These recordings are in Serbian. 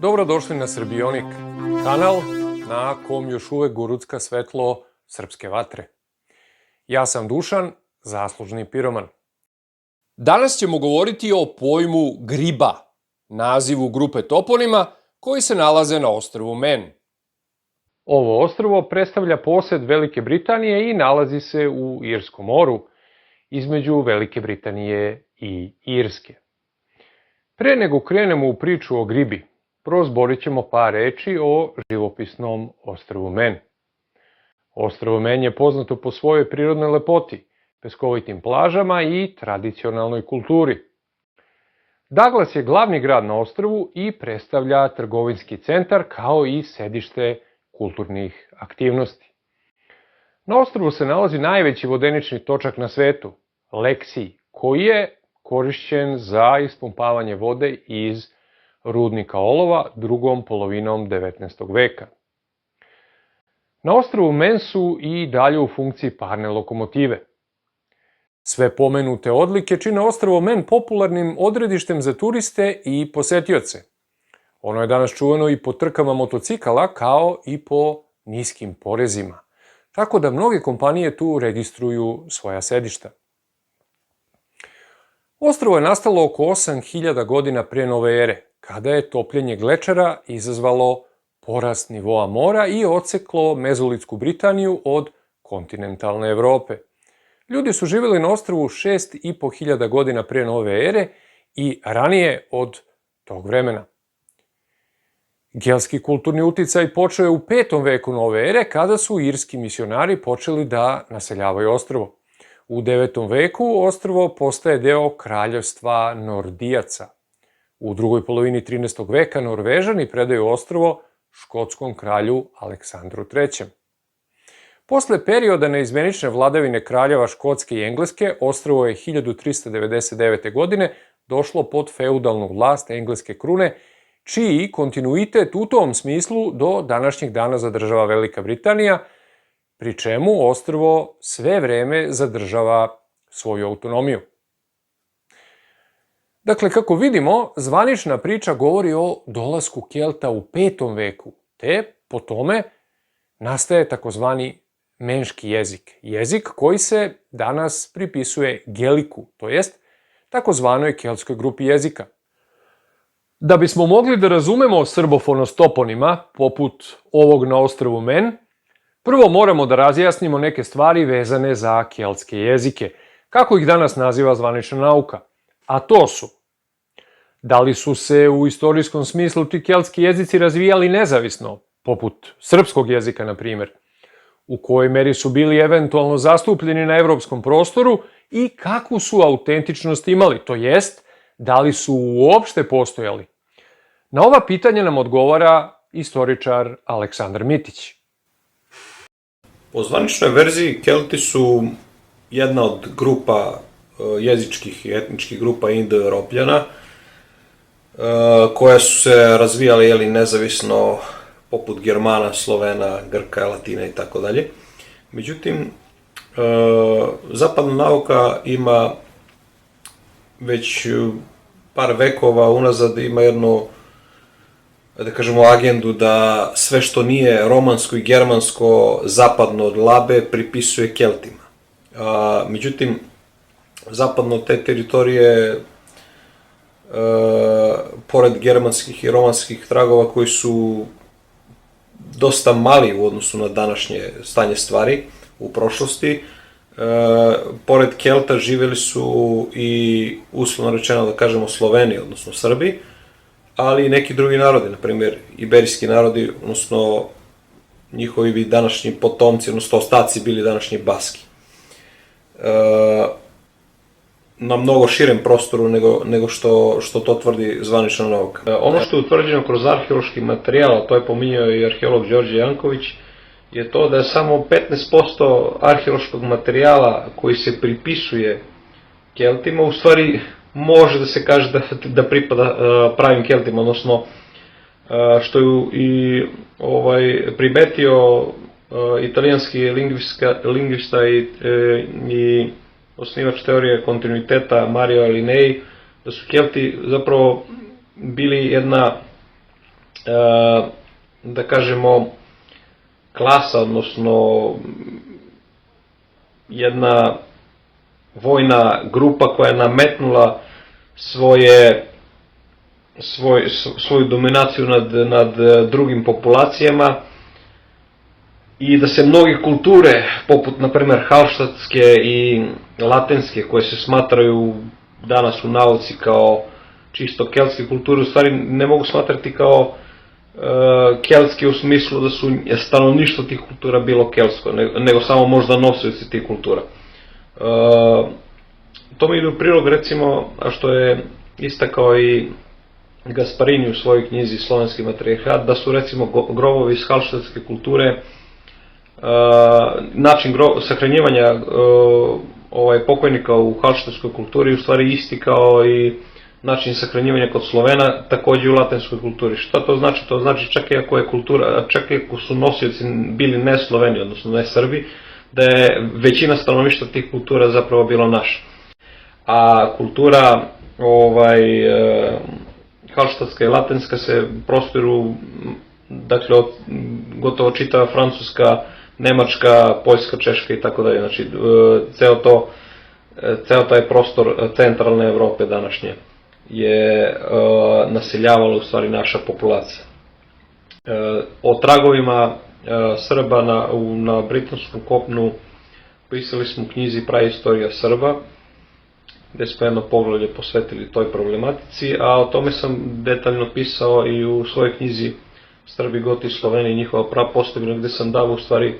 Dobrodošli na Srbionik, kanal na kom još uvek gurucka svetlo srpske vatre. Ja sam Dušan, zaslužni piroman. Danas ćemo govoriti o pojmu griba, nazivu grupe toponima koji se nalaze na ostrvu Men. Ovo ostrvo predstavlja posed Velike Britanije i nalazi se u Irskom moru, između Velike Britanije i Irske. Pre nego krenemo u priču o gribi, prozborit ćemo par reči o živopisnom ostrvu Men. Ostrvo Men je poznato po svojoj prirodnoj lepoti, peskovitim plažama i tradicionalnoj kulturi. Douglas je glavni grad na ostrvu i predstavlja trgovinski centar kao i sedište kulturnih aktivnosti. Na ostrvu se nalazi najveći vodenični točak na svetu, Lake, koji je korišćen za ispumpavanje vode iz rudnika olova drugom polovinom 19. veka. Na ostrvu Men su i dalje u funkciji parne lokomotive. Sve pomenute odlike čine ostrvo Men popularnim odredištem za turiste i posetioce. Ono je danas čuveno i po trkama motocikala kao i po niskim porezima, tako da mnoge kompanije tu registruju svoja sedišta. Ostrvo je nastalo oko 8000 godina pre nove ere, kada je topljenje glečera izazvalo porast nivoa mora i odseklo Mezolitsku Britaniju od kontinentalne Evrope. Ljudi su živjeli na ostrvu 6500 godina pre nove ere i ranije od tog vremena. Gelski kulturni uticaj počeo je u 5. veku nove ere, kada su irski misionari počeli da naseljavaju ostrvo. U 9. veku ostrvo postaje deo kraljevstva Nordijaca. U drugoj polovini 13. veka Norvežani predaju ostrvo škotskom kralju Aleksandru III. Posle perioda neizmenične vladavine kraljeva Škotske i Engleske, ostrvo je 1399. godine došlo pod feudalnu vlast engleske krune, čiji kontinuitet u tom smislu do današnjeg dana zadržava Velika Britanija, pri čemu ostrvo sve vreme zadržava svoju autonomiju. Dakle, kako vidimo, zvanična priča govori o dolasku Kelta u 5. veku, te po tome nastaje takozvani menški jezik, jezik koji se danas pripisuje Geliku, to jest takozvanoj keltskoj grupi jezika. Da bismo mogli da razumemo srbofonost toponima, poput ovog na ostrvu Men, prvo moramo da razjasnimo neke stvari vezane za keltske jezike, kako ih danas naziva zvanična nauka. A to su: da li su se u istorijskom smislu ti keltski jezici razvijali nezavisno, poput srpskog jezika, na primjer, u kojoj meri su bili eventualno zastupljeni na evropskom prostoru i kakvu su autentičnost imali, to jest, da li su uopšte postojali? Na ova pitanja nam odgovara istoričar Aleksandar Mitić. Po zvaničnoj verziji, Kelti su jedna od grupa jezičkih i etničkih grupa Indo-Europljana, koja su se razvijale nezavisno poput Germana, Slovena, Grka, Latina i tako dalje. Međutim, zapadna nauka ima već par vekova unazad ima jednu, da kažemo, agendu da sve što nije romansko i germansko zapadno od Labe pripisuje Keltima. Međutim, zapadno te teritorije, pored germanskih i romanskih tragova koji su dosta mali u odnosu na današnje stanje stvari u prošlosti, pored Kelta živjeli su i, uslovno rečeno da kažemo, Sloveni, odnosno Srbi, ali i neki drugi narodi, na primjer iberijski narodi, odnosno njihovi bi današnji potomci, odnosno ostaci bili današnji Baski. Na mnogo širem prostoru nego što to tvrdi zvanična nauka. Ono što je utvrđeno kroz arheološki materijal, a to je pominjao i arheolog Đorđe Janković, je to da je samo 15% arheološkog materijala koji se pripisuje Keltima, u stvari može da se kaže da pripada pravim Keltima, odnosno što je i primetio italijanski lingvista i osnivač teorije kontinuiteta Mario Linnei, da su Kelti zapravo bili jedna da kažemo, klasa, odnosno jedna vojna grupa koja je nametnula svoju dominaciju nad drugim populacijama i da se mnoge kulture, poput na primjer halštatske i latinske, koje se smatraju danas u nauci kao čisto keltske kulture, u stvari ne mogu smatrati kao keltske u smislu da su stanovništvo tih kultura bilo keltsko, nego samo možda nosioci tih kultura. To mi ide u prilog, recimo, a što je istakao i Gasparini u svojoj knjizi Slovenski matrijarhat, da su recimo grobovi iz halštatske kulture, način sahranjivanja pokojnika u halštatskoj kulturi u stvari isti kao i način sahranjivanja kod Slovena, takođe u latinskoj kulturi. Šta to znači? To znači čak i ako su nosioci bili ne Sloveni, odnosno ne Srbi, da je većina stanovništva tih kultura zapravo bilo naša. A kultura halštatska i latinska se prostiru, dakle, gotovo čitava Francuska, Nemačka, Poljska, Češka i tako dalje. Znači, ceo taj prostor centralne Evrope današnje je naseljavala u stvari naša populacija. O tragovima Srba na britanskom kopnu pisali smo u knjizi Praistorija Srba, gde smo jedno poglavlje posvetili toj problematici, a o tome sam detaljno pisao i u svojoj knjizi Srbi, Goti, Sloveni i njihova prapostojbina, gde sam dao u stvari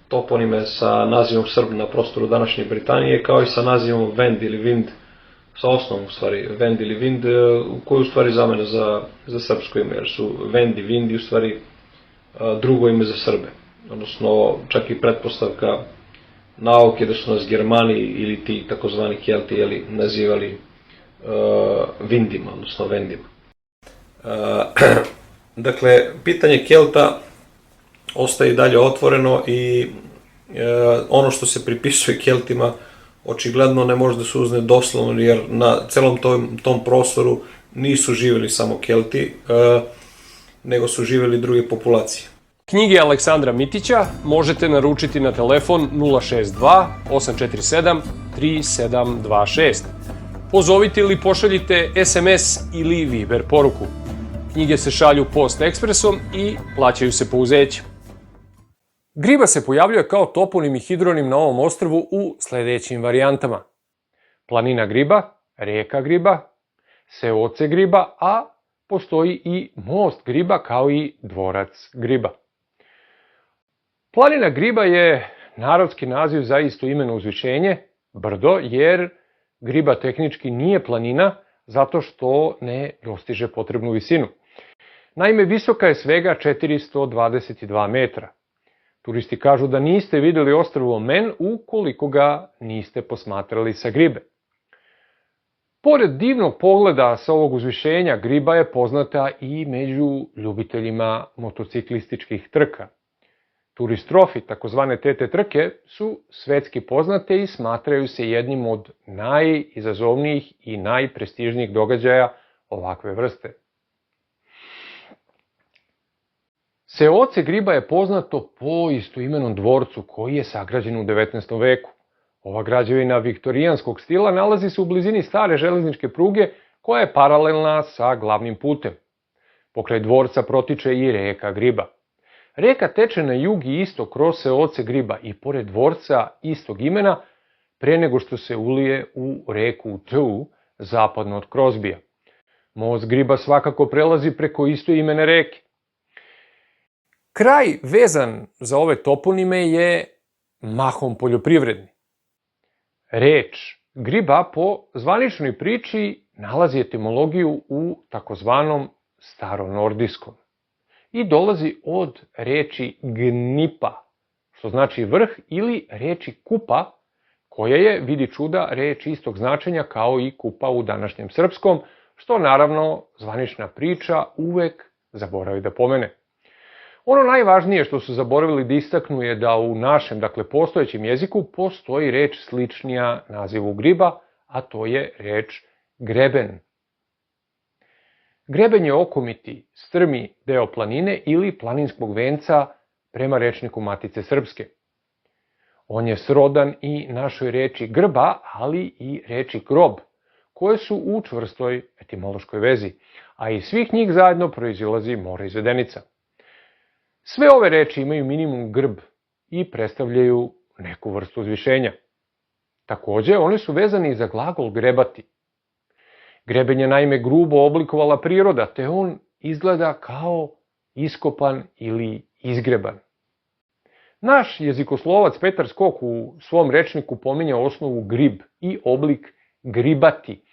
toponime sa nazivom Srb na prostoru današnje Britanije, kao i sa nazivom Vend ili Vind, sa osnovom u stvari Vend ili Vind, koji u stvari zamena za srpsko ime, jer su Vend i Vind u stvari drugo ime za Srbe, odnosno čak i pretpostavka nauke da su nas Germani ili ti takozvani Kelti nazivali Vindima, odnosno Vendima. Dakle, pitanje Kelta ostaje i dalje otvoreno i ono što se pripisuje Keltima očigledno ne može da se uzne doslovno, jer na celom tom prostoru nisu živjeli samo Kelti, nego su živjeli druge populacije. Knjige Aleksandra Mitića možete naručiti na telefon 062 847 3726. Pozovite ili pošaljite SMS ili Viber poruku. Knjige se šalju Post Ekspresom i plaćaju se pouzećem. Griba se pojavljuje kao toponim i hidronim na ovom ostrvu u sledećim varijantama: planina Griba, reka Griba, seoce Griba, a postoji i most Griba kao i dvorac Griba. Planina Griba je narodski naziv za istoimeno uzvišenje, brdo, jer Griba tehnički nije planina zato što ne dostiže potrebnu visinu. Naime, visoka je svega 422 metra. Turisti kažu da niste videli ostrvo Men ukoliko ga niste posmatrali sa Gribe. Pored divnog pogleda sa ovog uzvišenja, Griba je poznata i među ljubiteljima motociklističkih trka. Turistrofi, takozvane TT trke, su svetski poznate i smatraju se jednim od najizazovnijih i najprestižnijih događaja ovakve vrste. Seoce Griba je poznato po istoimenom dvorcu koji je sagrađen u 19. veku. Ova građevina viktorijanskog stila nalazi se u blizini stare železničke pruge koja je paralelna sa glavnim putem. Pokraj dvorca protiče i reka Griba. Reka teče na jug i istok kroz seoce Griba i pored dvorca istog imena pre nego što se ulije u reku Tu, zapadno od Crosbija. Most Griba svakako prelazi preko istoimene reke. Kraj vezan za ove toponime je mahom poljoprivredni. Reč Griba po zvaničnoj priči nalazi etimologiju u takozvanom staronordijskom i dolazi od reči gnipa, što znači vrh, ili reči kupa, koja je, vidi čuda, reč istog značenja kao i kupa u današnjem srpskom, što naravno zvanična priča uvek zaboravi da pomene. Ono najvažnije što su zaboravili da istaknu je da u našem, dakle postojećem jeziku, postoji reč sličnija nazivu Griba, a to je reč greben. Greben je okomiti, strmi deo planine ili planinskog venca prema rečniku Matice Srpske. On je srodan i našoj reči grba, ali i reči grob, koje su u čvrstoj etimološkoj vezi, a iz svih njih zajedno proizilazi mora izvedenica. Sve ove reči imaju minimum grb i predstavljaju neku vrstu uzvišenja. Takođe, one su vezane i za glagol grebati. Greben je naime grubo oblikovala priroda, te on izgleda kao iskopan ili izgreban. Naš jezikoslovac Petar Skok u svom rečniku pominja osnovu grib i oblik gribati,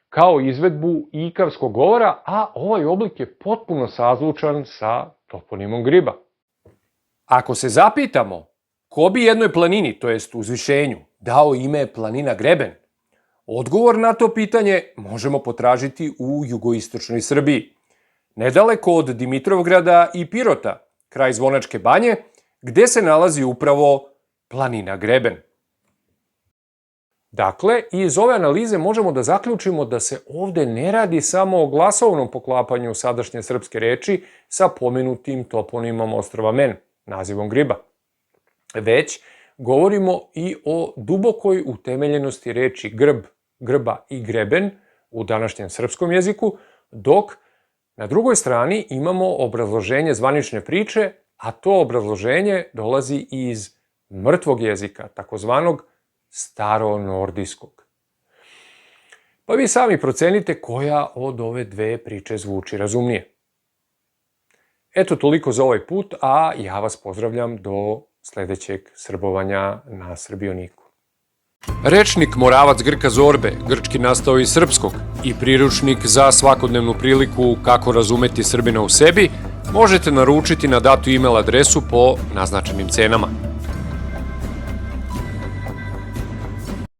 kao izvedbu ikavskog govora, a ovaj oblik je potpuno sazvučan sa toponimom griba. Ako se zapitamo ko bi jednoj planini, to jest uzvišenju, dao ime planina Greben, odgovor na to pitanje možemo potražiti u jugoistočnoj Srbiji, nedaleko od Dimitrovgrada i Pirota, kraj Zvonačke banje, gde se nalazi upravo planina Greben. Dakle, iz ove analize možemo da zaključimo da se ovde ne radi samo o glasovnom poklapanju sadašnje srpske reči sa pomenutim toponimom ostrva Men, nazivom Griba, već govorimo i o dubokoj utemeljenosti reči grb, grba i greben u današnjem srpskom jeziku, dok na drugoj strani imamo obrazloženje zvanične priče, a to obrazloženje dolazi iz mrtvog jezika, takozvanog staronordijskog. Pa vi sami procenite koja od ove dve priče zvuči razumnije. Eto toliko za ovaj put, a ja vas pozdravljam do sledećeg srbovanja na Srbioniku. Rečnik Moravac Grka Zorbe, grčki nastao iz srpskog, i priručnik za svakodnevnu priliku kako razumeti Srbina u sebi, možete naručiti na datu e-mail adresu po naznačenim cenama.